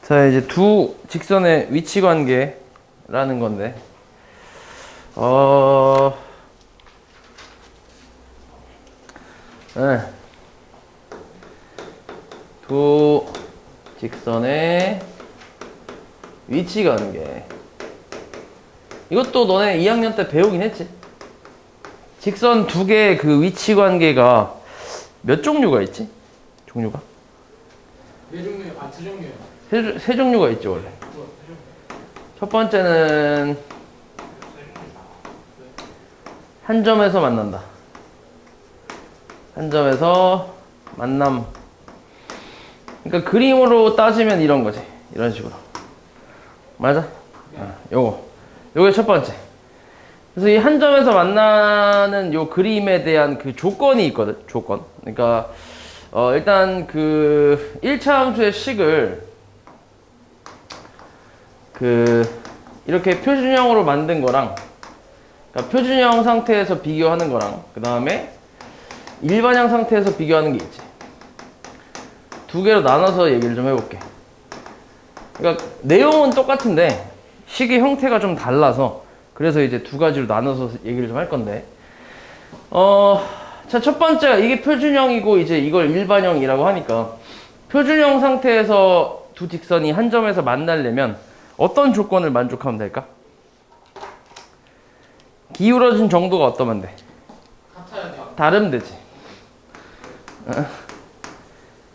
자, 이제 두 직선의 위치 관계라는 건데, 네. 두 직선의 위치 관계. 이것도 너네 2학년 때 배우긴 했지? 직선 두 개의 그 위치 관계가 몇 종류가 있지? 종류가? 네 종류, 두 종류요. 세 종류가 있죠, 원래. 첫 번째는 한 점에서 만난다. 한 점에서 만남. 그러니까 그림으로 따지면 이런 거지. 이런 식으로. 맞아? 요게 첫 번째. 그래서 이 한 점에서 만나는 요 그림에 대한 그 조건이 있거든. 조건. 그러니까 일단 그 1차 함수의 식을 이렇게 표준형으로 만든 거랑, 그러니까 표준형 상태에서 비교하는 거랑, 그 다음에 일반형 상태에서 비교하는 게 있지. 두 개로 나눠서 얘기를 좀 해볼게. 그러니까 내용은 똑같은데 식의 형태가 좀 달라서, 그래서 이제 두 가지로 나눠서 얘기를 좀 할 건데, 자, 첫 번째가 이게 표준형이고 이제 이걸 일반형이라고 하니까, 표준형 상태에서 두 직선이 한 점에서 만나려면 어떤 조건을 만족하면 될까? 기울어진 정도가 어떠면 돼? 같아야 돼요. 다르면 되지.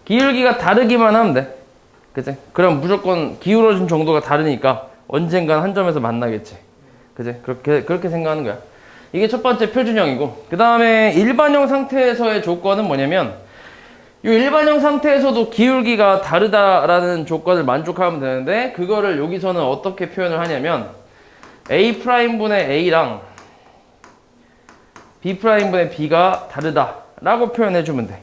기울기가 다르기만 하면 돼. 그치? 그럼 무조건 기울어진 정도가 다르니까 언젠간 한 점에서 만나겠지. 그치? 그렇게 생각하는 거야. 이게 첫 번째 표준형이고, 그 다음에 일반형 상태에서의 조건은 뭐냐면, 이 일반형 상태에서도 기울기가 다르다라는 조건을 만족하면 되는데, 그거를 여기서는 어떻게 표현을 하냐면, A'분의 A랑 B'분의 B가 다르다라고 표현해주면 돼.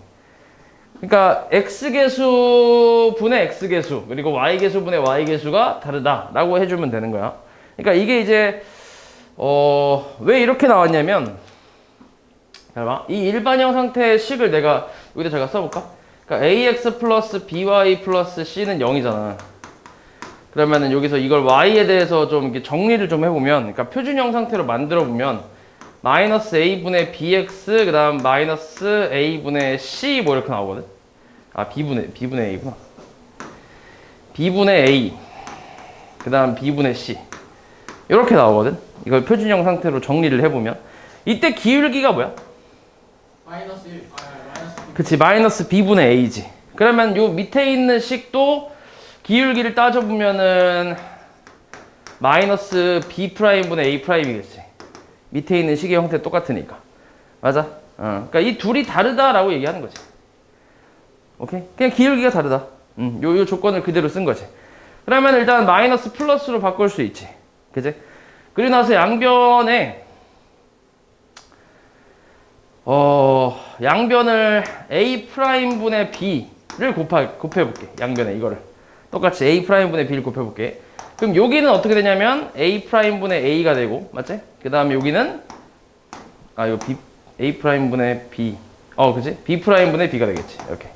그러니까 X개수분의 X개수, 그리고 Y개수분의 Y개수가 다르다라고 해주면 되는 거야. 그러니까 이게 이제 왜 이렇게 나왔냐면, 잘 봐. 이 일반형 상태의 식을 내가 여기다 제가 써볼까? 그러니까 AX 플러스 BY 플러스 C는 0이잖아. 그러면은 여기서 이걸 Y에 대해서 좀 이렇게 정리를 좀 해보면, 그러니까 표준형 상태로 만들어보면, 마이너스 A분의 BX, 그 다음 마이너스 A분의 C 뭐 이렇게 나오거든? 아, B분의 A구나. B분의 A, 그 다음 B분의 C. 이렇게 나오거든? 이걸 표준형 상태로 정리를 해보면. 이때 기울기가 뭐야? 마이너스 1, 마이너스 1. 그치, 마이너스 B분의 A지. 그러면 요 밑에 있는 식도 기울기를 따져보면은 마이너스 B'분의 A'이겠지. 밑에 있는 식의 형태 똑같으니까. 맞아? 그러니까 이 둘이 다르다라고 얘기하는 거지. 오케이? 그냥 기울기가 다르다. 요 조건을 그대로 쓴 거지. 그러면 일단 마이너스 플러스로 바꿀 수 있지. 그지? 그리고 나서 양변에 양변을 A'분의 B를 곱해볼게. 양변에 이거를 똑같이 A'분의 B를 곱해볼게. 그럼 여기는 어떻게 되냐면 A'분의 A가 되고, 맞지? 그 다음에 여기는 이거 A'분의 B, 그치? B'분의 B가 되겠지. 이렇게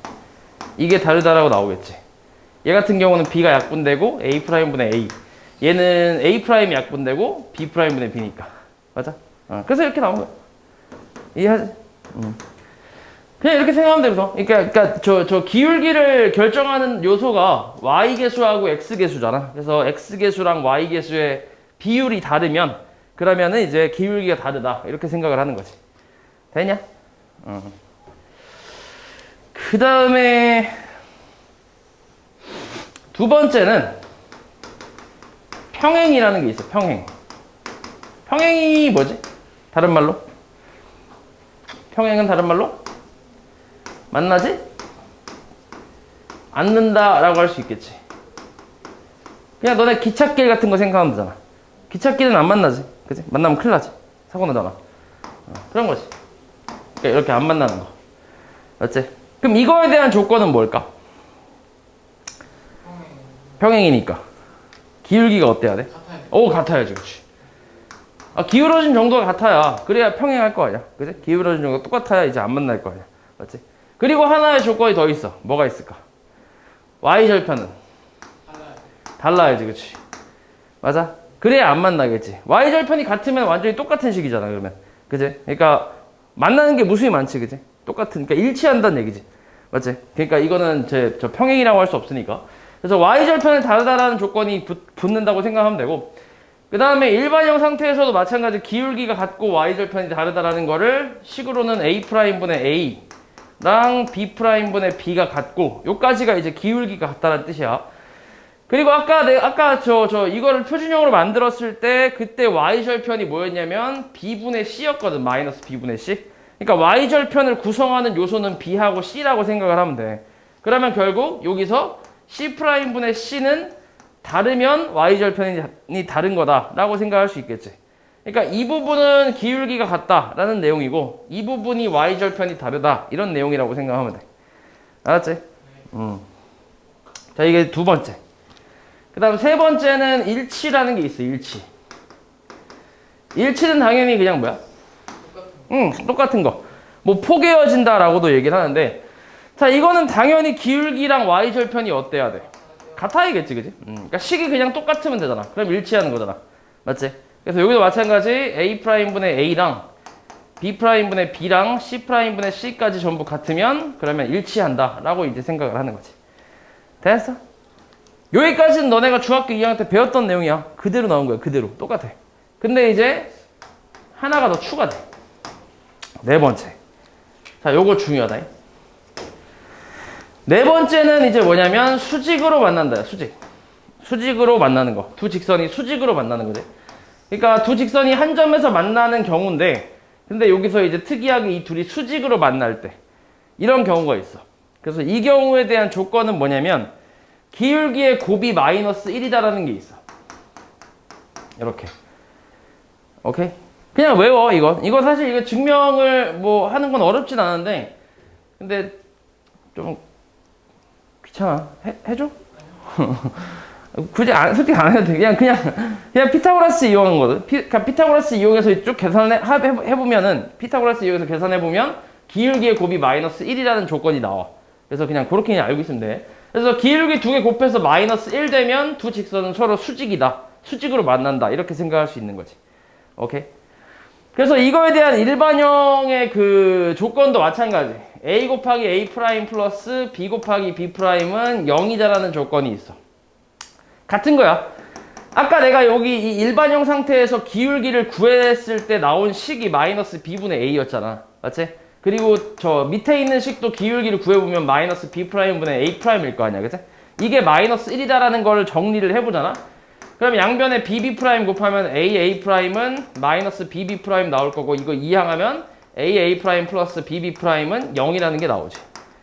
이게 다르다라고 나오겠지. 얘 같은 경우는 B가 약분되고 A'분의 A, 얘는 A'이 약분되고 B'분의 B니까. 맞아? 그래서 이렇게 나온 거야. 이해하지? 그냥 이렇게 생각하면 되거든. 그러니까 저 기울기를 결정하는 요소가 Y개수하고 X개수잖아. 그래서 X개수랑 Y개수의 비율이 다르면, 그러면은 이제 기울기가 다르다. 이렇게 생각을 하는 거지. 되냐? 그 다음에 두 번째는 평행이라는 게 있어. 평행이 뭐지? 다른 말로? 평행은 다른 말로? 만나지? 않는다라고 할 수 있겠지. 그냥 너네 기찻길 같은 거 생각하면 되잖아. 기찻길은 안 만나지. 그치? 만나면 큰일 나지. 사고 나잖아. 그런 거지. 그러니까 이렇게 안 만나는 거. 맞지? 그럼 이거에 대한 조건은 뭘까? 평행이니까. 기울기가 어때야 돼? 같아야 돼. 같아야지. 그렇지. 기울어진 정도가 같아야, 그래야 평행할 거 아니야. 그치? 기울어진 정도가 똑같아야 이제 안 만날 거 아니야. 맞지? 그리고 하나의 조건이 더 있어. 뭐가 있을까? y절편은 달라야 돼. 달라야지, 그치? 맞아? 그래야 안 만나겠지. y절편이 같으면 완전히 똑같은 식이잖아, 그러면. 그치? 그러니까 만나는 게 무수히 많지, 그치? 똑같은, 그러니까 일치한다는 얘기지. 맞지? 그러니까 이거는 저 평행이라고 할 수 없으니까. 그래서 y절편은 다르다라는 조건이 붙는다고 생각하면 되고, 그 다음에 일반형 상태에서도 마찬가지 기울기가 같고 y절편이 다르다라는 거를 식으로는 a'분의 a랑 b'분의 b가 같고, 요까지가 이제 기울기가 같다는 뜻이야. 그리고 아까 이거를 표준형으로 만들었을 때 그때 y절편이 뭐였냐면 b분의 c였거든. 마이너스 b분의 c. 그러니까 y절편을 구성하는 요소는 b하고 c라고 생각을 하면 돼. 그러면 결국 여기서 c'분의 c는 다르면 y절편이 다른 거다라고 생각할 수 있겠지. 그러니까 이 부분은 기울기가 같다라는 내용이고 이 부분이 y절편이 다르다 이런 내용이라고 생각하면 돼. 알았지? 자, 이게 두 번째. 그 다음 세 번째는 일치라는 게 있어. 일치는 당연히 그냥 뭐야? 똑같은 거. 뭐 포개어진다라고도 얘기를 하는데, 자, 이거는 당연히 기울기랑 y절편이 어때야 돼? 같아야겠지, 그지? 그러니까 식이 그냥 똑같으면 되잖아. 그럼 일치하는 거잖아. 맞지? 그래서 여기도 마찬가지 a'분의 a랑 b'분의 b랑 c'분의 c까지 전부 같으면 그러면 일치한다라고 이제 생각을 하는 거지. 됐어? 여기까지는 너네가 중학교 2학년 때 배웠던 내용이야. 그대로 나온 거야. 그대로. 똑같아. 근데 이제 하나가 더 추가돼. 네 번째. 자, 요거 중요하다. 네 번째는 이제 뭐냐면 수직으로 만난다. 수직으로 만나는 거. 두 직선이 수직으로 만나는 거지. 그러니까 두 직선이 한 점에서 만나는 경우인데, 근데 여기서 이제 특이하게 이 둘이 수직으로 만날 때 이런 경우가 있어. 그래서 이 경우에 대한 조건은 뭐냐면 기울기의 곱이 마이너스 1이다라는 게 있어. 이렇게. 오케이? 그냥 외워, 이거. 이거 사실 이거 증명을 뭐 하는 건 어렵진 않은데, 근데 좀 귀찮아. 해줘? 굳이 솔직히 안 해도 돼. 그냥 피타고라스 이용한 거거든. 피타고라스 이용해서 쭉 해보면은, 피타고라스 이용해서 계산해보면, 기울기의 곱이 마이너스 1이라는 조건이 나와. 그래서 그냥 그렇게 그냥 알고 있으면 돼. 그래서 기울기 두 개 곱해서 마이너스 1 되면 두 직선은 서로 수직이다. 수직으로 만난다. 이렇게 생각할 수 있는 거지. 오케이? 그래서 이거에 대한 일반형의 그 조건도 마찬가지. a 곱하기 a 프라임 플러스 b 곱하기 b 프라임은 0이다라는 조건이 있어. 같은 거야. 아까 내가 여기 이 일반형 상태에서 기울기를 구했을 때 나온 식이 마이너스 b분의 a였잖아. 맞지? 그리고 저 밑에 있는 식도 기울기를 구해보면 마이너스 b 프라임분의 a 프라임일 거 아니야. 그치? 이게 마이너스 1이다라는 걸 정리를 해보잖아. 그럼 양변에 bb 프라임 곱하면 a 프라임은 마이너스 bb 프라임 나올 거고, 이거 이항하면 a 프라임 플러스 bb 프라임은 0이라는 게 나오지.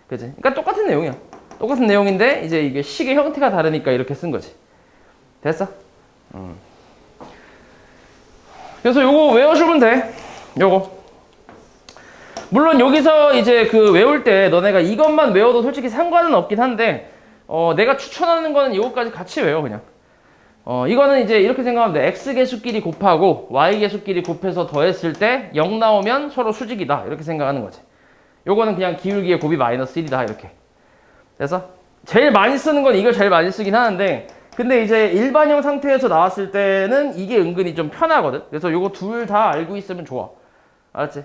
그치? 그러니까 똑같은 내용이야. 똑같은 내용인데 이제 이게 식의 형태가 다르니까 이렇게 쓴 거지. 됐어? 그래서 요거 외워주면 돼. 요거. 물론 여기서 이제 그 외울 때 너네가 이것만 외워도 솔직히 상관은 없긴 한데, 내가 추천하는 거는 이거까지 같이 외워, 그냥. 이거는 이제 이렇게 생각하면 돼. x계수끼리 곱하고 y계수끼리 곱해서 더했을 때 0 나오면 서로 수직이다. 이렇게 생각하는 거지. 요거는 그냥 기울기의 곱이 마이너스 1이다. 이렇게. 그래서 제일 많이 쓰는 건 이걸 제일 많이 쓰긴 하는데, 근데 이제 일반형 상태에서 나왔을 때는 이게 은근히 좀 편하거든. 그래서 요거 둘 다 알고 있으면 좋아. 알았지?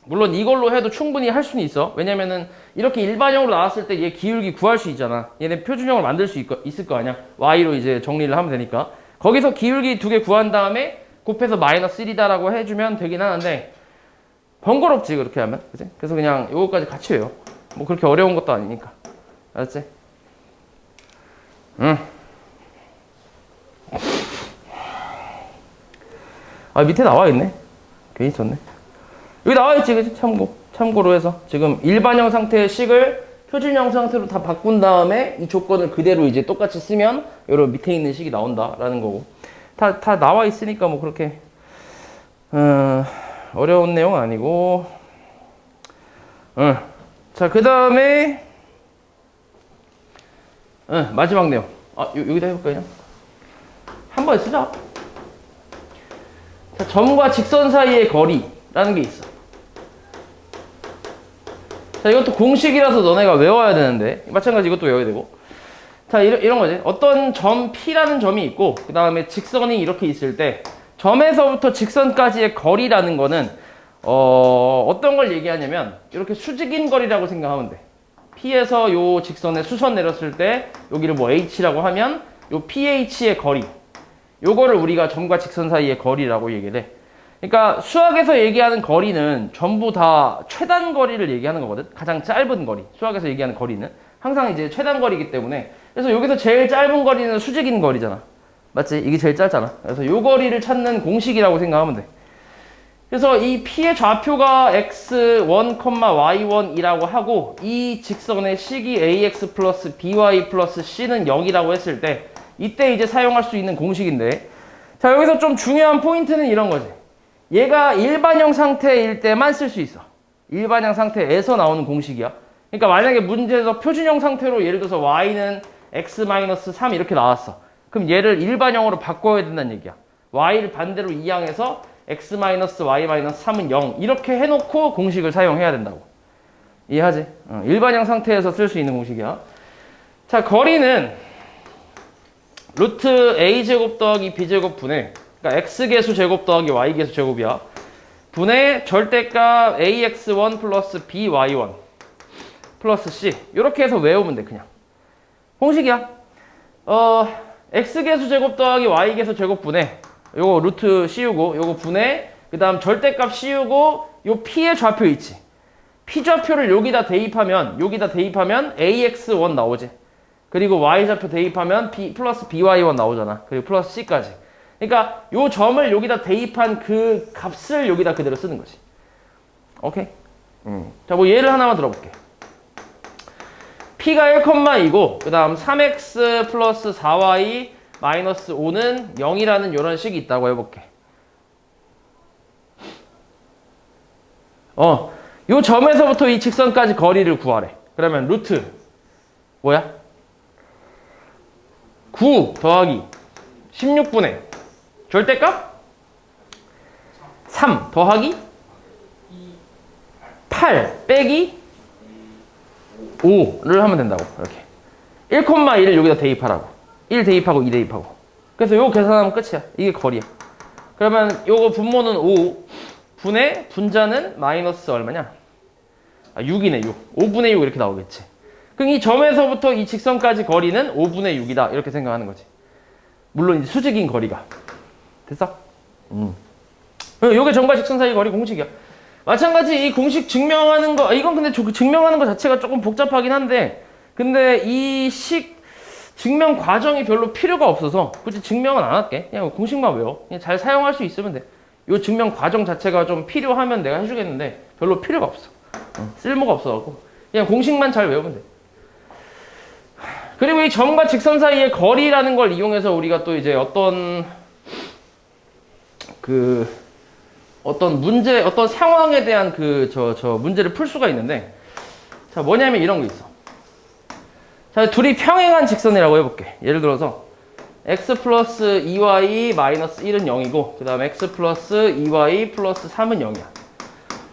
물론 이걸로 해도 충분히 할 수는 있어. 왜냐면은 이렇게 일반형으로 나왔을 때 얘 기울기 구할 수 있잖아. 얘네 표준형을 만들 수 있을 거 아니야. y로 이제 정리를 하면 되니까. 거기서 기울기 두 개 구한 다음에 곱해서 마이너스 1이다라고 해주면 되긴 하는데, 번거롭지 그렇게 하면. 그치? 그래서 그냥 요거까지 같이 외워. 뭐 그렇게 어려운 것도 아니니까. 알았지? 응. 아, 밑에 나와 있네. 괜히 썼네. 여기 나와 있지, 그치? 참고로 해서 지금 일반형 상태의 식을 표준형 상태로 다 바꾼 다음에 이 조건을 그대로 이제 똑같이 쓰면 여러 밑에 있는 식이 나온다라는 거고. 다 나와 있으니까 뭐 그렇게 어려운 내용은 아니고. 자, 그 다음에 마지막 내용. 여기다 해볼까 그냥? 한 번에 쓰자. 자, 점과 직선 사이의 거리라는 게 있어. 자, 자, 이것도 공식이라서 너네가 외워야 되는데, 마찬가지 이것도 외워야 되고. 자, 이런 거지. 어떤 점 P라는 점이 있고, 그 다음에 직선이 이렇게 있을 때, 점에서부터 직선까지의 거리라는 거는, 어떤 걸 얘기하냐면, 이렇게 수직인 거리라고 생각하면 돼. P에서 요 직선에 수선 내렸을 때, 여기를 뭐 H라고 하면, 요 PH의 거리. 요거를 우리가 점과 직선 사이의 거리라고 얘기를 해. 그러니까 수학에서 얘기하는 거리는 전부 다 최단 거리를 얘기하는 거거든. 가장 짧은 거리. 수학에서 얘기하는 거리는 항상 이제 최단 거리이기 때문에, 그래서 여기서 제일 짧은 거리는 수직인 거리잖아. 맞지? 이게 제일 짧잖아. 그래서 요 거리를 찾는 공식이라고 생각하면 돼. 그래서 이 P의 좌표가 x1, y1이라고 하고, 이 직선의 식이 ax 플러스 by 플러스 c는 0이라고 했을 때, 이때 이제 사용할 수 있는 공식인데, 자, 여기서 좀 중요한 포인트는 이런 거지. 얘가 일반형 상태일 때만 쓸 수 있어. 일반형 상태에서 나오는 공식이야. 그러니까 만약에 문제에서 표준형 상태로 예를 들어서 y는 x-3 이렇게 나왔어. 그럼 얘를 일반형으로 바꿔야 된다는 얘기야. y를 반대로 이항해서 x-y-3은 0 이렇게 해놓고 공식을 사용해야 된다고. 이해하지? 일반형 상태에서 쓸 수 있는 공식이야. 자, 거리는 루트 a제곱 더하기 b제곱 분의, 그러니까 x계수 제곱 더하기 y계수 제곱이야. 분의 절대값 ax1 플러스 by1 플러스 c. 이렇게 해서 외우면 돼, 그냥. 공식이야. x계수 제곱 더하기 y계수 제곱 분의, 요거 루트 씌우고, 요거 분의, 그 다음 절대값 씌우고, 요 p의 좌표 있지. p 좌표를 여기다 대입하면 ax1 나오지. 그리고 y좌표 대입하면 b 플러스 by1 나오잖아. 그리고 플러스 c까지. 그러니까 요 점을 여기다 대입한 그 값을 여기다 그대로 쓰는 거지. 오케이? 자, 뭐 예를 하나만 들어볼게. p가 1,2고 그 다음 3x 플러스 4y 마이너스 5는 0이라는 이런 식이 있다고 해볼게. 요 점에서부터 이 직선까지 거리를 구하래. 그러면 루트 뭐야? 9 더하기 16분의 절대값 3 더하기 8 빼기 5를 하면 된다고. 이렇게 1,1을 여기다 대입하라고. 1 대입하고 2 대입하고. 그래서 요거 계산하면 끝이야. 이게 거리야. 그러면 요거 분모는 5 분의 분자는 마이너스 얼마냐? 6이네 6. 5분의 6 이렇게 나오겠지. 그럼 이 점에서부터 이 직선까지 거리는 5분의 6이다. 이렇게 생각하는 거지. 물론 이제 수직인 거리가. 됐어? 요게 점과 직선 사이 거리 공식이야. 마찬가지 이 공식 증명하는 거, 이건 근데 증명하는 거 자체가 조금 복잡하긴 한데, 근데 이 식 증명 과정이 별로 필요가 없어서 굳이 증명은 안 할게. 그냥 공식만 외워. 그냥 잘 사용할 수 있으면 돼. 요 증명 과정 자체가 좀 필요하면 내가 해주겠는데 별로 필요가 없어. 쓸모가 없어갖고 그냥 공식만 잘 외우면 돼. 그리고 이 점과 직선 사이의 거리라는 걸 이용해서 우리가 또 이제 어떤 문제, 어떤 상황에 대한 문제를 풀 수가 있는데, 자, 뭐냐면 이런 거 있어. 자, 둘이 평행한 직선이라고 해볼게. 예를 들어서, x 플러스 2y 마이너스 1은 0이고, 그 다음에 x 플러스 2y 플러스 3은 0이야.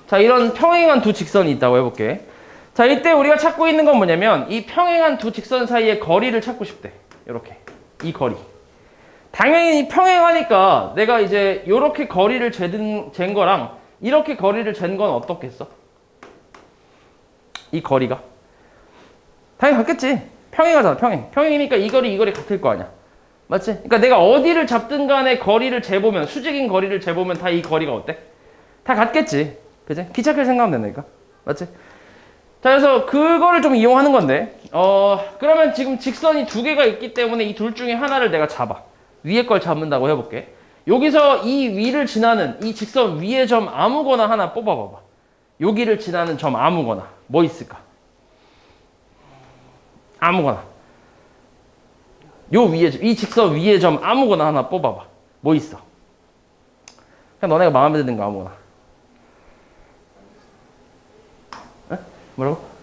자, 이런 평행한 두 직선이 있다고 해볼게. 자, 이때 우리가 찾고 있는 건 뭐냐면, 이 평행한 두 직선 사이의 거리를 찾고 싶대. 이렇게. 이 거리. 당연히 평행하니까 내가 이제 요렇게 거리를 잰 거랑 이렇게 거리를 잰 건 어떻겠어? 이 거리가 당연히 같겠지. 평행하잖아. 평행이니까 이 거리 같을 거 아니야. 맞지? 그러니까 내가 어디를 잡든 간에 거리를 재보면, 수직인 거리를 재보면 다 이 거리가 어때? 다 같겠지. 그치? 기차길 생각하면 된다니까. 맞지? 자, 그래서 그거를 좀 이용하는 건데, 그러면 지금 직선이 두 개가 있기 때문에 이 둘 중에 하나를 내가 잡아. 위에 걸 잡는다고 해볼게. 여기서 이 위를 지나는 이 직선 위의 점 아무거나 하나 뽑아봐봐. 여기를 지나는 점 아무거나. 뭐 있을까? 아무거나. 이 직선 위의 점 아무거나 하나 뽑아봐. 뭐 있어? 그냥 너네가 마음에 드는 거 아무거나. 에? 뭐라고?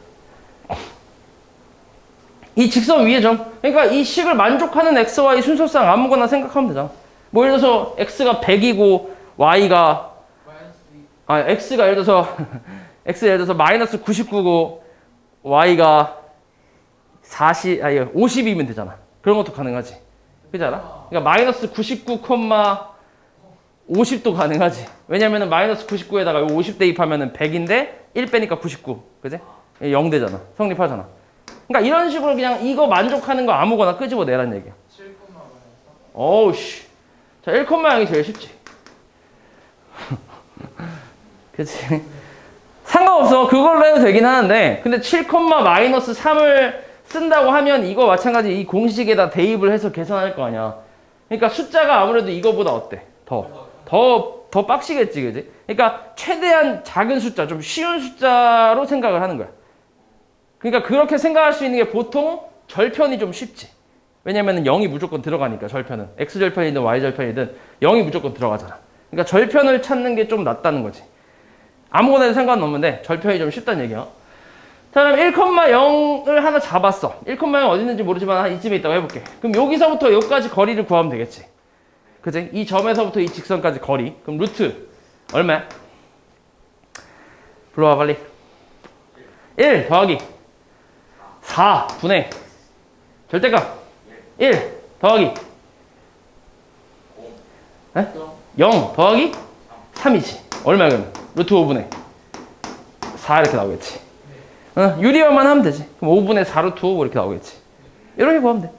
이 직선 위의 점. 그러니까 이 식을 만족하는 x, y 순서상 아무거나 생각하면 되잖아. 뭐 예를 들어서 x가 100이고 y가 x가 예를 들어서 x 예를 들어서 마이너스 99고 y가 50이면 되잖아. 그런 것도 가능하지. 그렇지 않아? 그러니까 마이너스 99,50도 가능하지. 왜냐면은 마이너스 99에다가 50 대입하면은 100인데 1 빼니까 99. 그지? 0 되잖아. 성립하잖아. 그러니까 이런 식으로 그냥 이거 만족하는 거 아무거나 끄집어내라는 얘기야. 7, 마이너스. 어우 씨. 자, 1,0이 제일 쉽지. 그치? 상관없어. 그걸로 해도 되긴 하는데 근데 7, 마이너스 3을 쓴다고 하면 이거 마찬가지 이 공식에다 대입을 해서 계산할 거 아니야. 그러니까 숫자가 아무래도 이거보다 어때? 더 빡시겠지, 그지? 그러니까 최대한 작은 숫자, 좀 쉬운 숫자로 생각을 하는 거야. 그러니까 그렇게 생각할 수 있는 게 보통 절편이 좀 쉽지. 왜냐면은 0이 무조건 들어가니까 절편은. x절편이든 y절편이든 0이 무조건 들어가잖아. 그러니까 절편을 찾는 게 좀 낫다는 거지. 아무거나 해도 상관은 없는데 절편이 좀 쉽다는 얘기야. 자, 그럼 1,0을 하나 잡았어. 1,0 어디 있는지 모르지만 한 이쯤에 있다고 해볼게. 그럼 여기서부터 여기까지 거리를 구하면 되겠지. 그치? 이 점에서부터 이 직선까지 거리. 그럼 루트 얼마야? 불러와 빨리. 1 더하기 4분의 절대값 1 더하기 0 더하기 3이지. 얼마야 그러면? 루트 5분의 4 이렇게 나오겠지. 유리화만 하면 되지. 그럼 5분의 4 루트 5 이렇게 나오겠지. 이렇게 구하면 돼.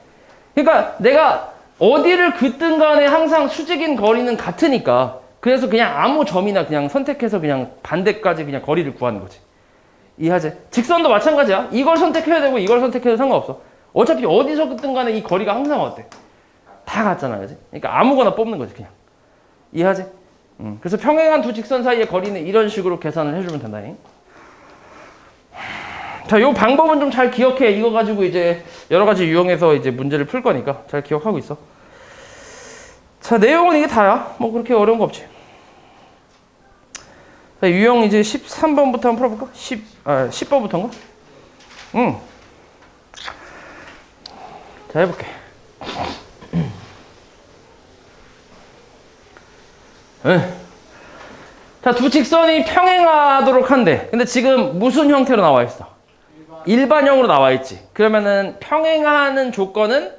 그러니까 내가 어디를 긋든 간에 항상 수직인 거리는 같으니까 그래서 그냥 아무 점이나 그냥 선택해서 그냥 반대까지 그냥 거리를 구하는 거지. 이해하지? 직선도 마찬가지야. 이걸 선택해야 되고 이걸 선택해도 상관없어. 어차피 어디서 긋든 간에 이 거리가 항상 어때? 다 같잖아. 그지? 그러니까 아무거나 뽑는 거지 그냥. 이해하지? 그래서 평행한 두 직선 사이의 거리는 이런 식으로 계산을 해주면 된다. 자, 요 방법은 좀 잘 기억해. 이거 가지고 이제 여러 가지 유형에서 이제 문제를 풀 거니까 잘 기억하고 있어. 자, 내용은 이게 다야. 뭐 그렇게 어려운 거 없지. 자, 유형 이제 13번부터 한번 풀어볼까? 10번부터인가? 자, 해볼게. 자, 두 직선이 평행하도록 한대. 근데 지금 무슨 형태로 나와 있어? 일반형으로 나와 있지. 그러면은 평행하는 조건은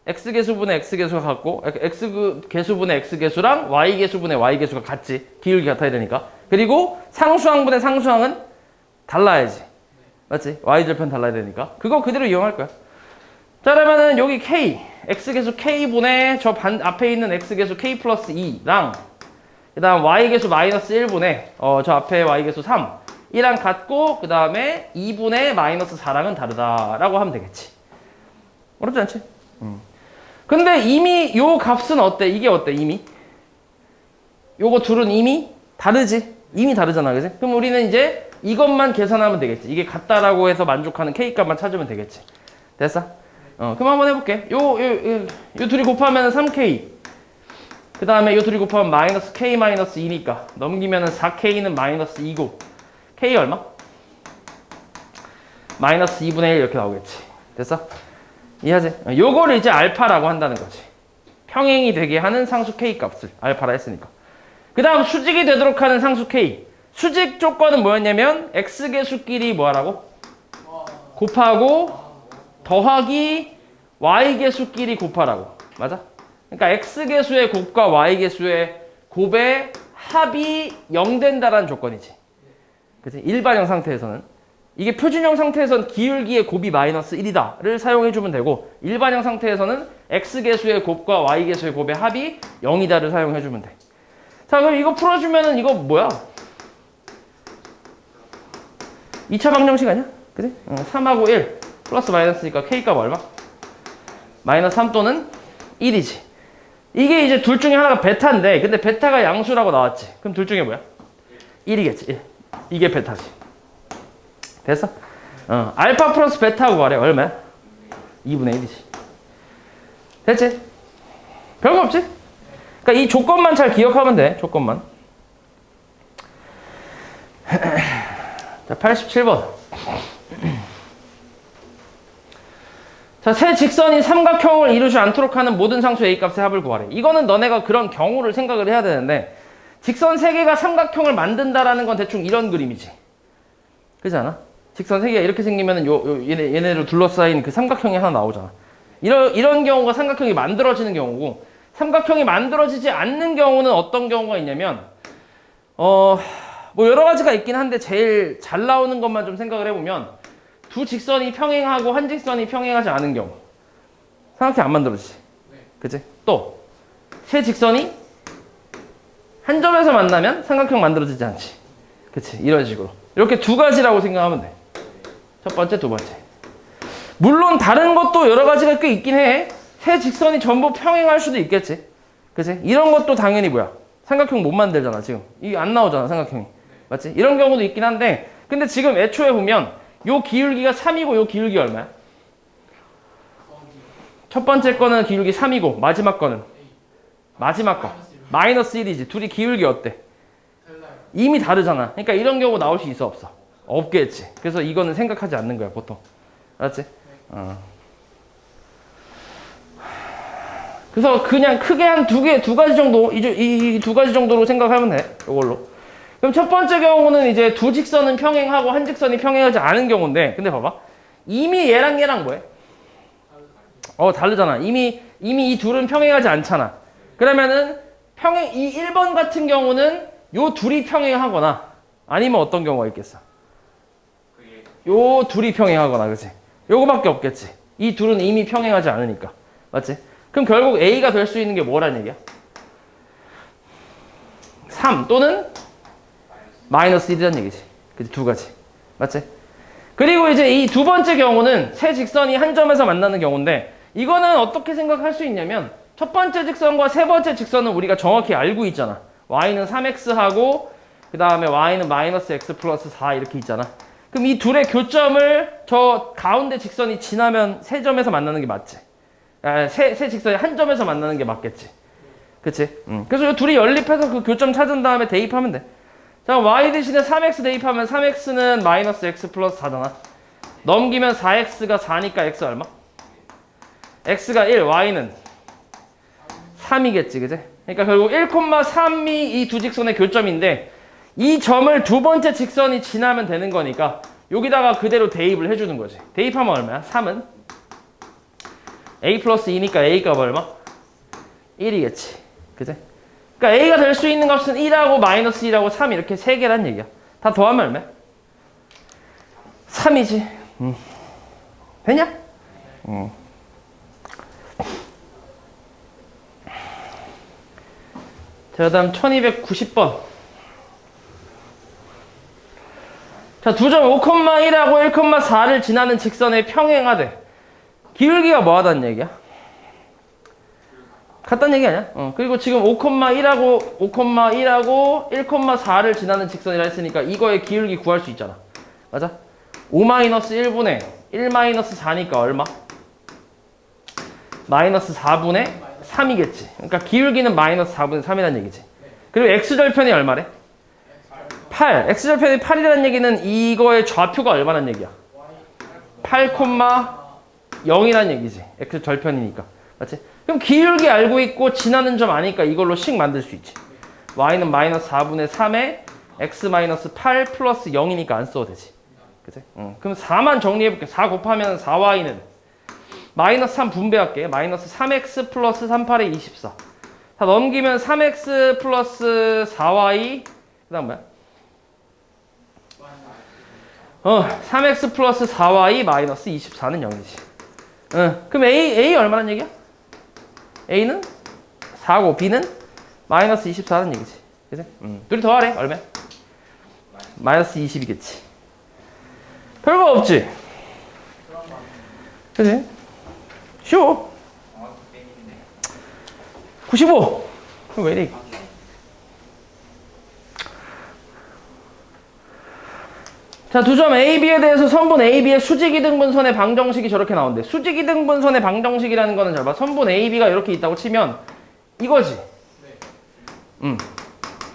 x개수분의 x개수가 같고 x개수분의 x개수랑 y개수분의 y개수가 같지. 기울기 같아야 되니까. 그리고 상수항분의 상수항은 달라야지. 맞지? y절편 달라야 되니까. 그거 그대로 이용할 거야. 자, 그러면은 여기 k, x개수 k분의 저 앞에 있는 x개수 k 플러스 2랑 그 다음 y개수 마이너스 1분의 저 앞에 y개수 3 이랑 같고 그 다음에 2분의 마이너스 4랑은 다르다라고 하면 되겠지. 어렵지 않지? 근데 이미 요 값은 어때? 이게 어때? 이미? 요거 둘은 이미 다르지? 이미 다르잖아. 그지? 그럼 우리는 이제 이것만 계산하면 되겠지. 이게 같다라고 해서 만족하는 k 값만 찾으면 되겠지. 됐어? 그럼 한번 해볼게. 요 둘이 곱하면 3k. 그 다음에 요 둘이 곱하면 마이너스 k 마이너스 2니까 넘기면은 4k는 마이너스 2고 k 얼마? 마이너스 2분의 1 이렇게 나오겠지. 됐어? 이해하지? 요거를 이제 알파라고 한다는 거지. 평행이 되게 하는 상수 k 값을 알파라 했으니까. 그 다음 수직이 되도록 하는 상수 k. 수직 조건은 뭐였냐면 x개수끼리 뭐하라고? 곱하고 더하기 y개수끼리 곱하라고. 맞아? 그러니까 x개수의 곱과 y개수의 곱의 합이 0 된다라는 조건이지. 그치? 일반형 상태에서는. 이게 표준형 상태에서는 기울기의 곱이 마이너스 1이다를 사용해주면 되고 일반형 상태에서는 x개수의 곱과 y개수의 곱의 합이 0이다를 사용해주면 돼. 자, 그럼 이거 풀어주면은 이거 뭐야? 2차 방정식 아니야? 그치? 3하고 1 플러스 마이너스니까 k값 얼마? 마이너스 3 또는 1이지. 이게 이제 둘 중에 하나가 베타인데 근데 베타가 양수라고 나왔지. 그럼 둘 중에 뭐야? 1이겠지. 1. 이게 베타지. 됐어? 알파 플러스 베타하고 말해. 얼마야? 2분의 1이지. 됐지? 별거 없지? 그러니까 이 조건만 잘 기억하면 돼. 조건만. 자, 87번. 자, 세 직선이 삼각형을 이루지 않도록 하는 모든 상수 A값의 합을 구하래. 이거는 너네가 그런 경우를 생각을 해야 되는데 직선 세 개가 삼각형을 만든다라는 건 대충 이런 그림이지. 그렇지 않아? 직선 3개가 이렇게 생기면은 얘네로 둘러싸인 그 삼각형이 하나 나오잖아. 이런 경우가 삼각형이 만들어지는 경우고, 삼각형이 만들어지지 않는 경우는 어떤 경우가 있냐면, 뭐 여러 가지가 있긴 한데 제일 잘 나오는 것만 좀 생각을 해보면, 두 직선이 평행하고 한 직선이 평행하지 않은 경우. 삼각형 안 만들어지지. 그치? 또, 세 직선이 한 점에서 만나면 삼각형 만들어지지 않지. 그치? 이런 식으로. 이렇게 두 가지라고 생각하면 돼. 첫 번째, 두 번째. 물론 다른 것도 여러 가지가 꽤 있긴 해. 세 직선이 전부 평행할 수도 있겠지. 그치? 이런 것도 당연히 뭐야? 삼각형 못 만들잖아, 지금. 이게 안 나오잖아, 삼각형이. 맞지? 이런 경우도 있긴 한데, 근데 지금 애초에 보면, 요 기울기가 3이고, 요 기울기가 얼마야? 첫 번째 거는 기울기 3이고, 마지막 거는? 마지막 거. 마이너스 1이지. 둘이 기울기 어때? 이미 다르잖아. 그러니까 이런 경우 나올 수 있어, 없어? 없겠지. 그래서 이거는 생각하지 않는 거야, 보통. 알았지? 그래서 그냥 크게 한 두 가지 정도, 이 두 가지 정도로 생각하면 돼. 이걸로. 그럼 첫 번째 경우는 이제 두 직선은 평행하고 한 직선이 평행하지 않은 경우인데, 근데 봐봐. 이미 얘랑 뭐해? 다르잖아. 이미 이 둘은 평행하지 않잖아. 그러면은 이 1번 같은 경우는 요 둘이 평행하거나 아니면 어떤 경우가 있겠어? 요 둘이 평행하거나, 그치? 요거밖에 없겠지. 이 둘은 이미 평행하지 않으니까. 맞지? 그럼 결국 A가 될 수 있는 게 뭐라는 얘기야? 3 또는 마이너스 1이라는 얘기지. 그치? 두 가지. 맞지? 그리고 이제 이 두 번째 경우는 세 직선이 한 점에서 만나는 경우인데, 이거는 어떻게 생각할 수 있냐면, 첫 번째 직선과 세 번째 직선은 우리가 정확히 알고 있잖아. y는 3x하고 그 다음에 y는 마이너스 x 플러스 4 이렇게 있잖아. 그럼 이 둘의 교점을 저 가운데 직선이 지나면 세 점에서 만나는 게 맞지. 세 직선이 한 점에서 만나는 게 맞겠지. 그치? 그래서 이 둘이 연립해서 그 교점 찾은 다음에 대입하면 돼. 자, y 대신에 3x 대입하면 3x는 마이너스 x 플러스 4잖아. 넘기면 4x가 4니까 x 얼마? x가 1, y는 3이겠지, 그지? 그러니까 결국 1,3이 이 두 직선의 교점인데, 이 점을 두 번째 직선이 지나면 되는 거니까 여기다가 그대로 대입을 해주는 거지. 대입하면 얼마야? 3은 a 플러스 2니까 a 값 얼마? 1이겠지. 그지? 그러니까 a가 될 수 있는 값은 1하고 마이너스 1하고 3 이렇게 세 개란 얘기야. 다 더하면 얼마야? 3이지. 되냐? 자, 그 다음 1290번. 자, 두 점 5,1하고 1,4를 지나는 직선에 평행하되, 기울기가 뭐하다는 얘기야? 같다는 얘기 아니야? 그리고 지금 5,1하고 1,4를 지나는 직선이라 했으니까 이거의 기울기 구할 수 있잖아. 맞아? 5-1분의 1-4니까 얼마? 마이너스 4분의 3이겠지. 그러니까 기울기는 마이너스 4분의 3이라는 얘기지. 그리고 x절편이 얼마래? 8. x절편이 8이라는 얘기는 이거의 좌표가 얼마란 얘기야? 8,0이라는 얘기지. x절편이니까. 맞지? 그럼 기울기 알고 있고 지나는 점 아니까 이걸로 식 만들 수 있지. y는 마이너스 4분의 3에 x 마이너스 8 플러스 0이니까 안 써도 되지. 그치? 그럼 4만 정리해볼게. 4 곱하면 4y는 마이너스 3 분배할게. 마이너스 3x 플러스 38에 24. 다 넘기면 3x 플러스 4y 그 다음 뭐야? 3x 플러스 4y 마이너스 24는 0이지. 그럼 A 얼마란 얘기야? A는 4고 B는 마이너스 24는 얘기지. 그치? 둘이 더하래. 얼마? 마이너스 20이겠지. 별거 없지? 그치? 쉬워. 95. 그럼 왜 이래? 자, 두 점 A, B에 대해서 선분 A, B의 수직이등분선의 방정식이 저렇게 나온대. 수직이등분선의 방정식이라는 거는 잘 봐. 선분 A, B가 이렇게 있다고 치면 이거지.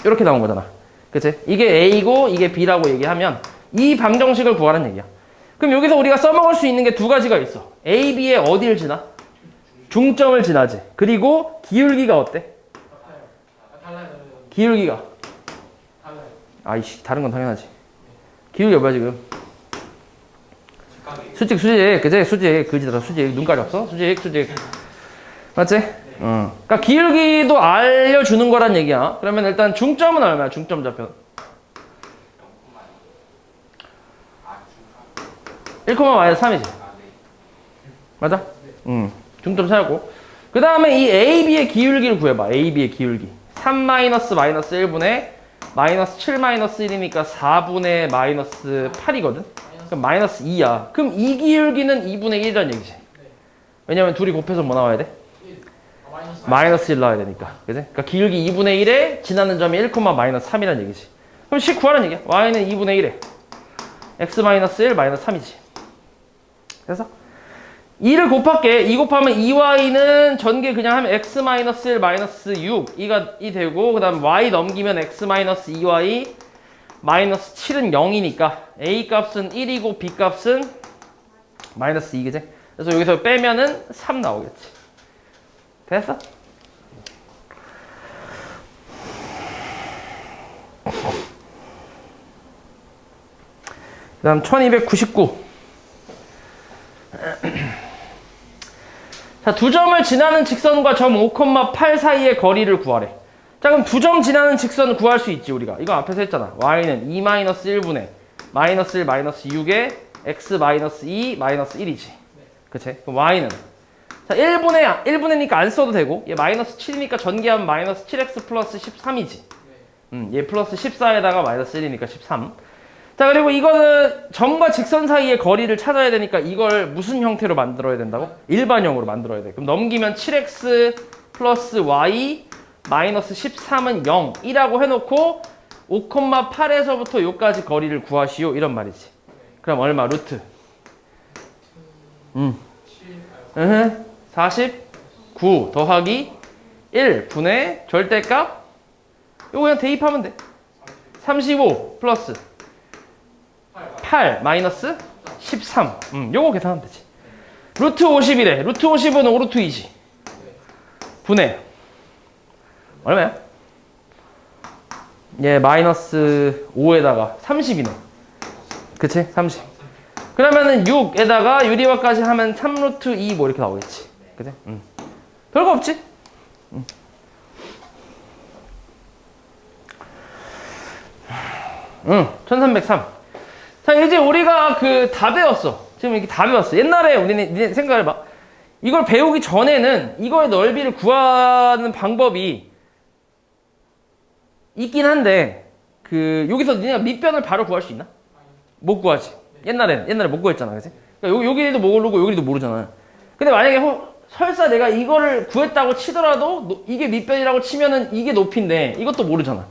이렇게 나온 거잖아. 그치? 이게 A고 이게 B라고 얘기하면 이 방정식을 구하라는 얘기야. 그럼 여기서 우리가 써먹을 수 있는 게 두 가지가 있어. A, B의 어디를 지나? 중점을 지나지. 그리고 기울기가 어때? 달라요. 기울기가. 달라요. 아이씨, 다른 건 당연하지. 기울기가 뭐야 지금? 수직, 그지? 수직, 그지더라, 수직. 눈깔이 없어? 수직. 맞지? 그러니까 기울기도 알려주는 거란 얘기야. 그러면 일단 중점은 얼마야? 중점 좌표. 1,-3이지. 맞아? 중점 찾았고. 그 다음에 이 AB의 기울기를 구해봐. AB의 기울기. 3-1분의 마이너스 7-1이니까 4분의 마이너스 8이거든? 그럼 마이너스 2야. 그럼 이 기울기는 2분의 1이라는 얘기지. 왜냐면 둘이 곱해서 뭐 나와야 돼? 마이너스 1 나와야 되니까. 그지? 그러니까 기울기 2분의 1에 지나는 점이 1,-3이라는 얘기지. 그럼 식 구하라는 얘기야. y는 2분의 1에 x-1 마이너스 3이지. 그래서 2를 곱할게. 2 곱하면 2y는 전개 그냥 하면 x-1 마이너스 6 이 되고, 그 다음 y 넘기면 x-2y 마이너스 7은 0이니까 a 값은 1이고 b 값은 마이너스 2, 그지? 그래서 여기서 빼면은 3 나오겠지. 됐어? 그 다음 1299. 자, 두 점을 지나는 직선과 점 5,8 사이의 거리를 구하래. 자, 그럼 두 점 지나는 직선 구할 수 있지, 우리가. 이거 앞에서 했잖아. y는 2-1분의 마이너스 1 마이너스 6에 x-2 마이너스 1이지. 그치? 그럼 y는 자, 1분의니까 안 써도 되고, 얘 마이너스 7이니까 전개하면 마이너스 7x 플러스 13이지. 얘 플러스 14에다가 마이너스 1이니까 13. 자, 그리고 이거는 점과 직선 사이의 거리를 찾아야 되니까 이걸 무슨 형태로 만들어야 된다고? 일반형으로 만들어야 돼. 그럼 넘기면 7x 플러스 y 마이너스 13은 0이라고 해놓고 5,8에서부터 요까지 거리를 구하시오. 이런 말이지. 그럼 얼마? 루트. 49 더하기 1 분의 절대값. 요거 그냥 대입하면 돼. 35 플러스 8 마이너스 13. 요거 계산하면 되지. 루트 50이래. 루트 50은 5루트 2지. 분의 얼마야? 얘 마이너스 5에다가 30이네. 그치? 30. 그러면은 6에다가 유리화까지 하면 3루트 2 뭐 이렇게 나오겠지. 그치? 별거 없지? 1303. 자, 이제 우리가 그 다 배웠어. 지금 이렇게 다 배웠어. 옛날에 우리는 생각해봐. 이걸 배우기 전에는 이거의 넓이를 구하는 방법이 있긴 한데, 여기서 니네가 밑변을 바로 구할 수 있나? 못 구하지. 옛날에 못 구했잖아. 그치? 그러니까 여기도 모르고 여기도 모르잖아. 근데 만약에 설사 내가 이거를 구했다고 치더라도 이게 밑변이라고 치면은 이게 높이인데 이것도 모르잖아.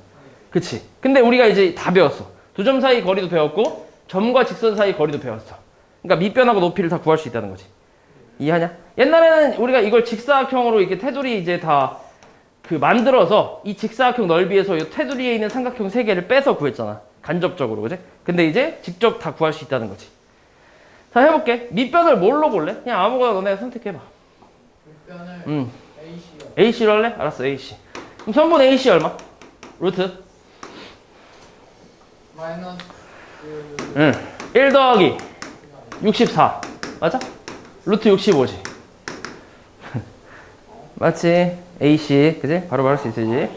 그치? 근데 우리가 이제 다 배웠어. 두 점 사이 거리도 배웠고 점과 직선 사이 거리도 배웠어. 그러니까 밑변하고 높이를 다 구할 수 있다는 거지. 이해하냐? 옛날에는 우리가 이걸 직사각형으로 이렇게 테두리 이제 다 만들어서 이 직사각형 넓이에서 이 테두리에 있는 삼각형 3개를 빼서 구했잖아. 간접적으로, 그지? 근데 이제 직접 다 구할 수 있다는 거지. 자, 해볼게. 밑변을 뭘로 볼래? 그냥 아무거나 너네가 선택해봐. 밑변을 AC요. AC로 할래? 알았어, AC. 그럼 선분 AC 얼마? 루트? 마이너스 1 더하기 64. 맞아? 루트 65지. 맞지? AC. 그지? 바로 할 수 있지.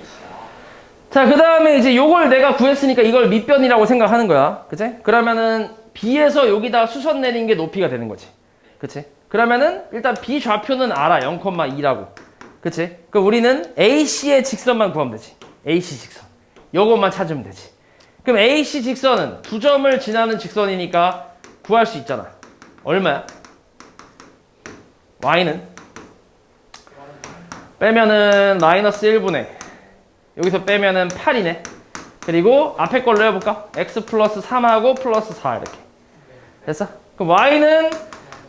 자, 그 다음에 이제 요걸 내가 구했으니까 이걸 밑변이라고 생각하는 거야. 그치? 그러면은 B에서 여기다 수선 내린 게 높이가 되는 거지. 그치? 그러면은 일단 B 좌표는 알아. 0,2라고. 그치? 그럼 우리는 AC의 직선만 구하면 되지. AC 직선. 요것만 찾으면 되지. 그럼 AC 직선은 두 점을 지나는 직선이니까 구할 수 있잖아. 얼마야? Y는? 빼면은 마이너스 1분의 여기서 빼면은 8이네. 그리고 앞에 걸로 해볼까? x 플러스 3하고 플러스 4 이렇게. 됐어? 그럼 y는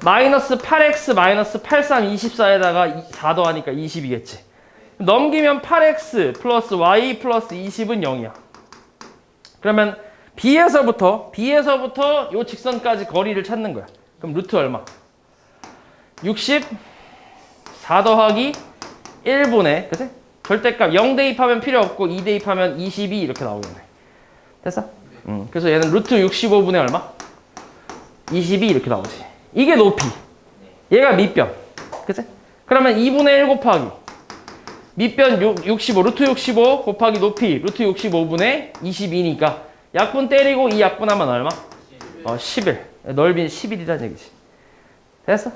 마이너스 8x 마이너스 83 24에다가 4 더하니까 20이겠지. 넘기면 8x 플러스 y 플러스 20은 0이야. 그러면 B에서부터 요 직선까지 거리를 찾는 거야. 그럼 루트 얼마? 64 더하기 1분의, 그치? 절대값 0 대입하면 필요 없고 2 대입하면 22 이렇게 나오겠네. 됐어? 그래서 얘는 루트 65분의 얼마? 22 이렇게 나오지. 이게 높이. 얘가 밑변. 그치? 그러면 2분의 1 곱하기 밑변 65, 루트 65 곱하기 높이 루트 65분의 22니까 약분 때리고 이 약분하면 얼마? 11. 넓이는 11이라는 얘기지. 됐어?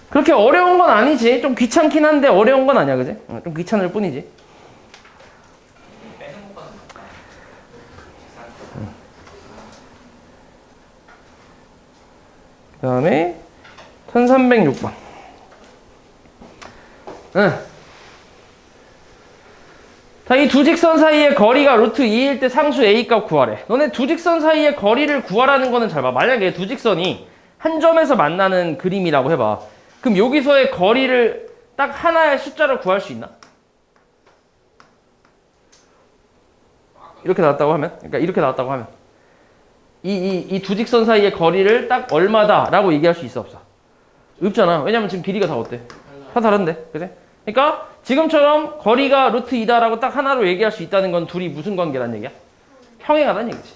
그렇게 어려운 건 아니지. 좀 귀찮긴 한데 어려운 건 아니야, 그지? 좀 귀찮을 뿐이지. 그 다음에 1306번. 자, 이 두 직선 사이의 거리가 루트 2일 때 상수 A 값 구하래. 너네 두 직선 사이의 거리를 구하라는 거는 잘 봐. 만약에 두 직선이 한 점에서 만나는 그림이라고 해봐. 그럼 여기서의 거리를 딱 하나의 숫자로 구할 수 있나? 이렇게 나왔다고 하면? 그러니까 이렇게 나왔다고 하면 이 두 직선 사이의 거리를 딱 얼마다 라고 얘기할 수 있어, 없어? 없잖아. 왜냐면 지금 길이가 다 어때? 다 다른데, 그치? 그러니까 지금처럼 거리가 루트 2다 라고 딱 하나로 얘기할 수 있다는 건 둘이 무슨 관계란 얘기야? 평행하다는 얘기지.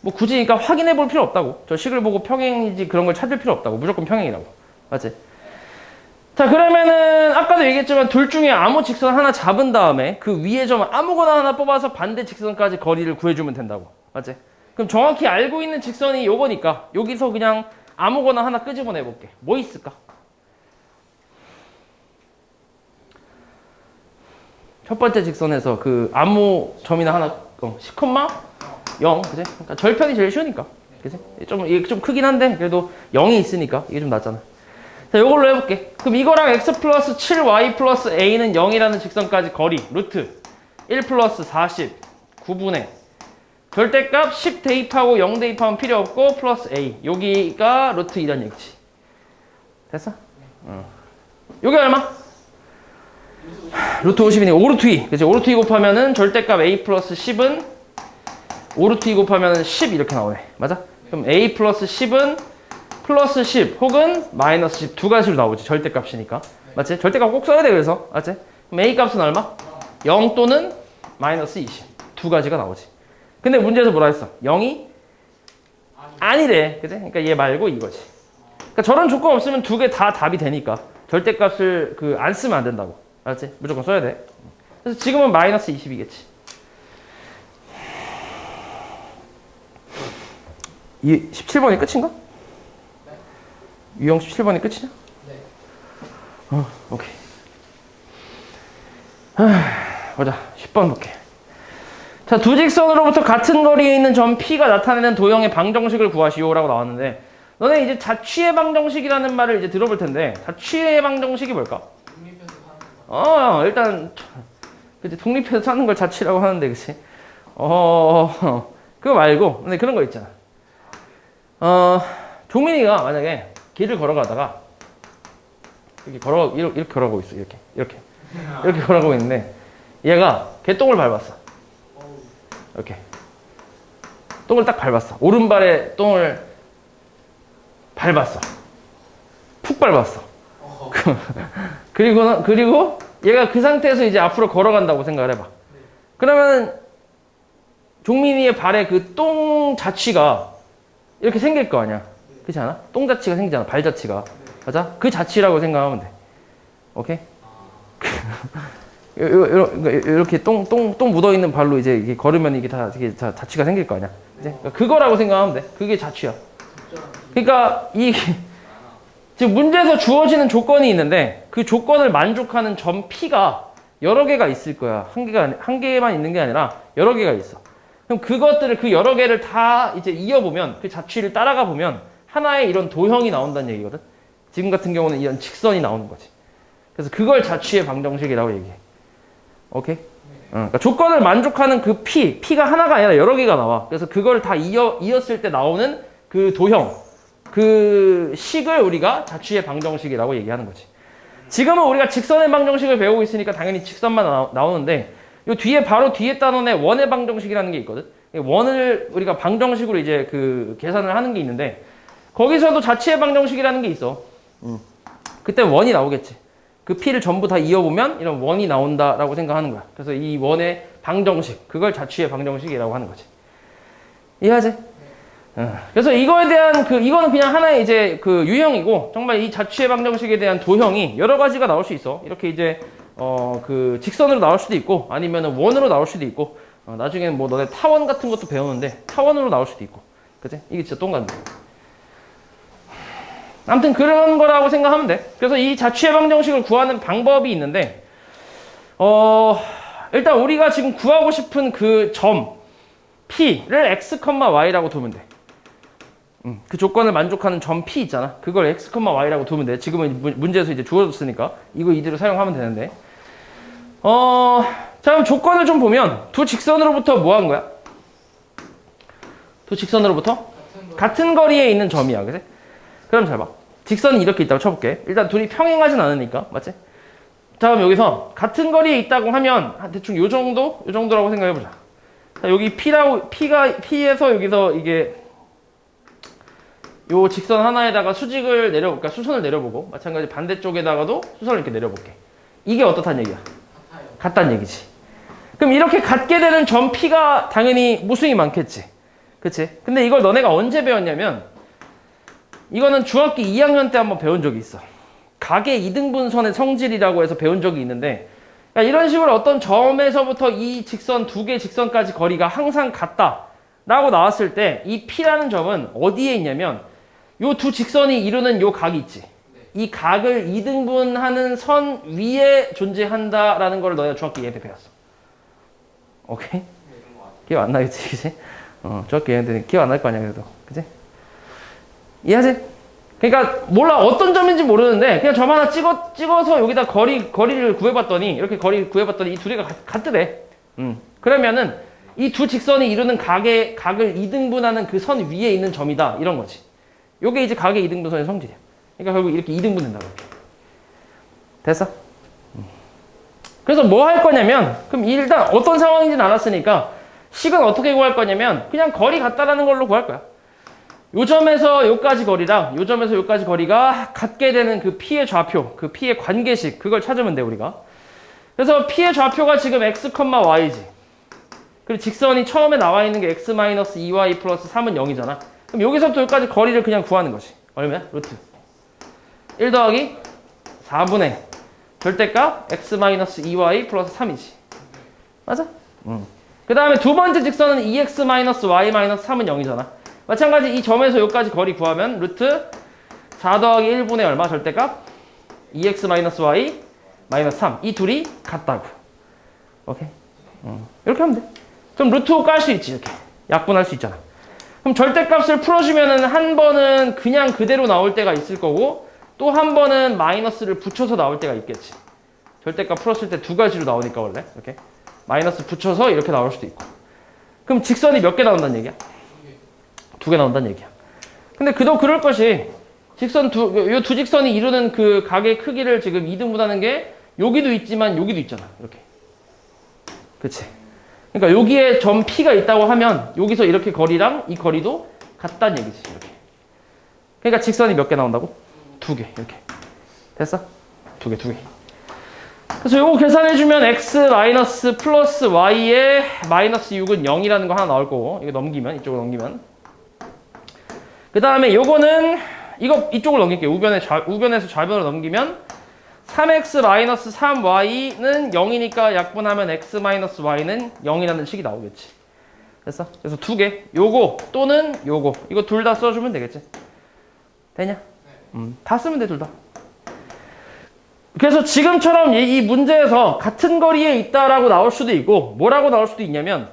뭐 굳이 그러니까 확인해 볼 필요 없다고. 저 식을 보고 평행인지 그런 걸 찾을 필요 없다고. 무조건 평행이라고. 맞지? 자, 그러면은 아까도 얘기했지만 둘 중에 아무 직선 하나 잡은 다음에 그 위에 점 아무거나 하나 뽑아서 반대 직선까지 거리를 구해주면 된다고. 맞지? 그럼 정확히 알고 있는 직선이 요거니까 여기서 그냥 아무거나 하나 끄집어내 볼게. 뭐 있을까? 첫 번째 직선에서 그 아무 점이나 하나 10,0, 그지? 그러니까 절편이 제일 쉬우니까. 그지? 이게 좀 크긴 한데 그래도 0이 있으니까 이게 좀 낫잖아. 자, 요걸로 해볼게. 그럼 이거랑 x 플러스 7y 플러스 a는 0이라는 직선까지 거리 루트 1 플러스 40 9분의 절대값 10 대입하고 0 대입하면 필요 없고 플러스 a 여기가 루트 2란 얘기지. 됐어? 요게 얼마? 루트 50이니 5루트 2. 그치? 5루트 2 곱하면은 절대값 a 플러스 10은 5루트 2 곱하면은 10 이렇게 나오네. 맞아? 그럼 a 플러스 10은 플러스 10 혹은 마이너스 10 두 가지로 나오지. 절대값이니까. 맞지? 절대값 꼭 써야 돼. 그래서. 맞지? 그럼 a 값은 얼마? 0 또는 마이너스 20. 두 가지가 나오지. 근데 문제에서 뭐라 했어? 0이 아니래. 그치? 그러니까 얘 말고 이거지. 그러니까 저런 조건 없으면 두 개 다 답이 되니까 절대값을 안 쓰면 안 된다고. 알았지? 무조건 써야 돼. 그래서 지금은 마이너스 20이겠지. 이 17번이 끝인가? 네. 유형 17번이 끝이냐? 네. 오케이. 보자. 10번 볼게. 자, 두 직선으로부터 같은 거리에 있는 점 P가 나타내는 도형의 방정식을 구하시오라고 나왔는데 너네 이제 자취의 방정식이라는 말을 이제 들어볼 텐데 자취의 방정식이 뭘까? 독립해서 하는 거. 일단 그치 독립해서 사는 걸 자취라고 하는데 그치? 그거 말고 근데 그런 거 있잖아. 종민이가 만약에 길을 걸어가다가 이렇게 걸어가고 있어. 이렇게 걸어가고 있는데 얘가 개똥을 밟았어. 이렇게 똥을 딱 밟았어. 오른발에 똥을 밟았어. 푹 밟았어. 그리고 얘가 그 상태에서 이제 앞으로 걸어간다고 생각을 해봐. 그러면 종민이의 발에 그 똥 자취가 이렇게 생길 거 아니야. 그렇지 않아? 똥 자취가 생기잖아. 발 자취가. 맞아? 그 자취라고 생각하면 돼. 오케이? 이렇게 똥 묻어있는 발로 이제 이게 걸으면 이게 다 자취가 생길 거 아니야. 이제 그거라고 생각하면 돼. 그게 자취야. 그러니까 지금 문제에서 주어지는 조건이 있는데 그 조건을 만족하는 점 P가 여러 개가 있을 거야. 한 개만 있는 게 아니라 여러 개가 있어. 그럼 그것들을 그 여러 개를 다 이제 이어보면 그 자취를 따라가 보면 하나의 이런 도형이 나온다는 얘기거든. 지금 같은 경우는 이런 직선이 나오는 거지. 그래서 그걸 자취의 방정식이라고 얘기해. 오케이? 그러니까 조건을 만족하는 그 P가 하나가 아니라 여러 개가 나와. 그래서 그걸 다 이었을 때 나오는 그 도형, 그 식을 우리가 자취의 방정식이라고 얘기하는 거지. 지금은 우리가 직선의 방정식을 배우고 있으니까 당연히 직선만 나오는데 요 바로 뒤에 단원에 원의 방정식이라는 게 있거든. 원을 우리가 방정식으로 이제 그 계산을 하는 게 있는데 거기서도 자취의 방정식이라는 게 있어. 그때 원이 나오겠지. 그 P를 전부 다 이어보면 이런 원이 나온다라고 생각하는 거야. 그래서 이 원의 방정식, 그걸 자취의 방정식이라고 하는 거지. 이해하지? 그래서 이거에 대한 이거는 그냥 하나의 이제 그 유형이고, 정말 이 자취의 방정식에 대한 도형이 여러 가지가 나올 수 있어. 이렇게 이제 그 직선으로 나올 수도 있고, 아니면은 원으로 나올 수도 있고, 나중에는 뭐 너네 타원 같은 것도 배우는데 타원으로 나올 수도 있고, 그치? 이게 진짜 똥같네. 아무튼 그런 거라고 생각하면 돼. 그래서 이 자취의 방정식을 구하는 방법이 있는데, 일단 우리가 지금 구하고 싶은 그 점 P를 x, y라고 두면 돼. 그 조건을 만족하는 점 P 있잖아. 그걸 x, y라고 두면 돼. 지금은 문제에서 이제 주어졌으니까 이거 이대로 사용하면 되는데. 자, 그럼 조건을 좀 보면 두 직선으로부터 뭐 한 거야? 두 직선으로부터 같은 거리에 있는 점이야. 그치? 그럼 잘 봐. 직선이 이렇게 있다고 쳐볼게. 일단 둘이 평행하진 않으니까. 맞지? 자, 그럼 여기서 같은 거리에 있다고 하면 한 대충 요 정도라고 생각해보자. 자, 여기 P에서 여기서 이게 요 직선 하나에다가 그러니까 수선을 내려보고, 마찬가지 반대쪽에다가도 수선을 이렇게 내려볼게. 이게 어떻다는 얘기야? 같아요. 같다는 얘기지. 그럼 이렇게 같게 되는 점 P가 당연히 무수히 많겠지. 그치? 근데 이걸 너네가 언제 배웠냐면, 이거는 중학교 2학년 때 한번 배운 적이 있어. 각의 이등분선의 성질이라고 해서 배운 적이 있는데, 그러니까 이런 식으로 어떤 점에서부터 이 직선, 두 개의 직선까지 거리가 항상 같다 라고 나왔을 때, 이 P라는 점은 어디에 있냐면, 요 두 직선이 이루는 요 각이 있지. 이 각을 이등분하는 선 위에 존재한다라는 걸 너네가 중학교 2학년 때 배웠어. 오케이? 기억 안 나겠지, 그치? 중학교 2학년 때는 기억 안 날 거 아니야, 그래도. 그치? 이해하지? 그러니까 몰라, 어떤 점인지 모르는데 그냥 점 하나 찍어서 여기다 거리를 구해봤더니, 이렇게 거리 구해봤더니 이 두 개가 같으래. 그러면은 이 두 직선이 이루는 각을 이등분하는 그 선 위에 있는 점이다, 이런 거지. 요게 이제 각의 이등분선의 성질이야. 그러니까 결국 이렇게 이등분된다고. 됐어? 그래서 뭐 할 거냐면, 그럼 일단 어떤 상황인지는 알았으니까 식은 어떻게 구할 거냐면 그냥 거리 같다라는 걸로 구할 거야. 요 점에서 요까지 거리랑 요 점에서 요까지 거리가 같게 되는 그 P의 좌표, 그 P의 관계식, 그걸 찾으면 돼, 우리가. 그래서 P의 좌표가 지금 x, y지. 그리고 직선이 처음에 나와 있는 게 x-2y 플러스 3은 0이잖아. 그럼 여기서부터 여기까지 거리를 그냥 구하는 거지. 얼마야? 루트 1 더하기 4분의 절대값 x-2y 플러스 3이지. 맞아? 그 다음에 두 번째 직선은 2x-y 3은 0이잖아. 마찬가지 이 점에서 여기까지 거리 구하면 루트 4 더하기 1분의 얼마? 절대값 2x-y 마이너스 3. 이 둘이 같다고. 오케이? 이렇게 하면 돼. 그럼 루트 5 깔 수 있지, 이렇게. 약분할 수 있잖아. 그럼 절대값을 풀어주면은 한 번은 그냥 그대로 나올 때가 있을 거고, 또 한 번은 마이너스를 붙여서 나올 때가 있겠지. 절대값 풀었을 때 두 가지로 나오니까 원래 이렇게 마이너스 붙여서 이렇게 나올 수도 있고. 그럼 직선이 몇 개 나온다는 얘기야? 두 개 나온다는 얘기야. 근데 그럴 것이 요 두 직선이 이루는 그 각의 크기를 지금 이등분하는 게 여기도 있지만 여기도 있잖아. 이렇게. 그치? 그러니까 여기에 점 P가 있다고 하면 여기서 이렇게 거리랑 이 거리도 같다는 얘기지. 이렇게. 그러니까 직선이 몇 개 나온다고? 두 개. 이렇게. 됐어? 두 개. 그래서 요거 계산해주면 x 마이너스 플러스 y에 마이너스 6은 0이라는 거 하나 나올 거고, 이거 넘기면, 이쪽으로 넘기면. 그 다음에 요거는 이쪽으로 넘길게요. 우변에서 좌변으로 넘기면 3x 마이너스 3y는 0이니까 약분하면 x 마이너스 y는 0이라는 식이 나오겠지. 됐어? 그래서 두 개. 요거 또는 요거. 이거 둘 다 써주면 되겠지. 되냐? 다 쓰면 돼, 둘 다. 그래서 지금처럼 이 문제에서 같은 거리에 있다라고 나올 수도 있고, 뭐라고 나올 수도 있냐면,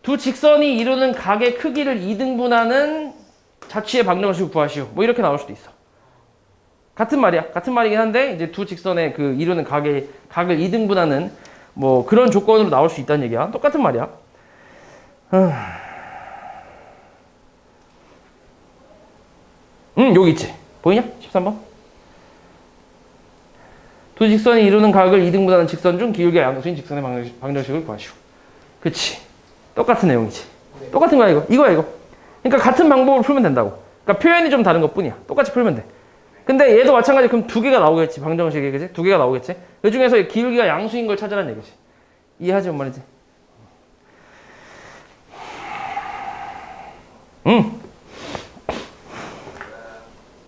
두 직선이 이루는 각의 크기를 이등분하는 자취의 방정식을 구하시오. 뭐 이렇게 나올 수도 있어. 같은 말이야. 같은 말이긴 한데, 이제 두 직선의 그 이루는 각을 이등분하는 뭐 그런 조건으로 나올 수 있다는 얘기야. 똑같은 말이야. 여기 있지. 보이냐? 13번. 두 직선이 이루는 각을 이등분하는 직선 중 기울기가 양수인 직선의 방정식을 구하시오. 그치. 똑같은 내용이지. 똑같은 거야, 이거야, 이거. 그러니까 같은 방법으로 풀면 된다고. 그러니까 표현이 좀 다른 것 뿐이야. 똑같이 풀면 돼. 근데 얘도 마찬가지. 그럼 두 개가 나오겠지. 방정식이. 그치? 두 개가 나오겠지. 그 중에서 기울기가 양수인 걸 찾으라는 얘기지. 이해하지, 뭔 말이지?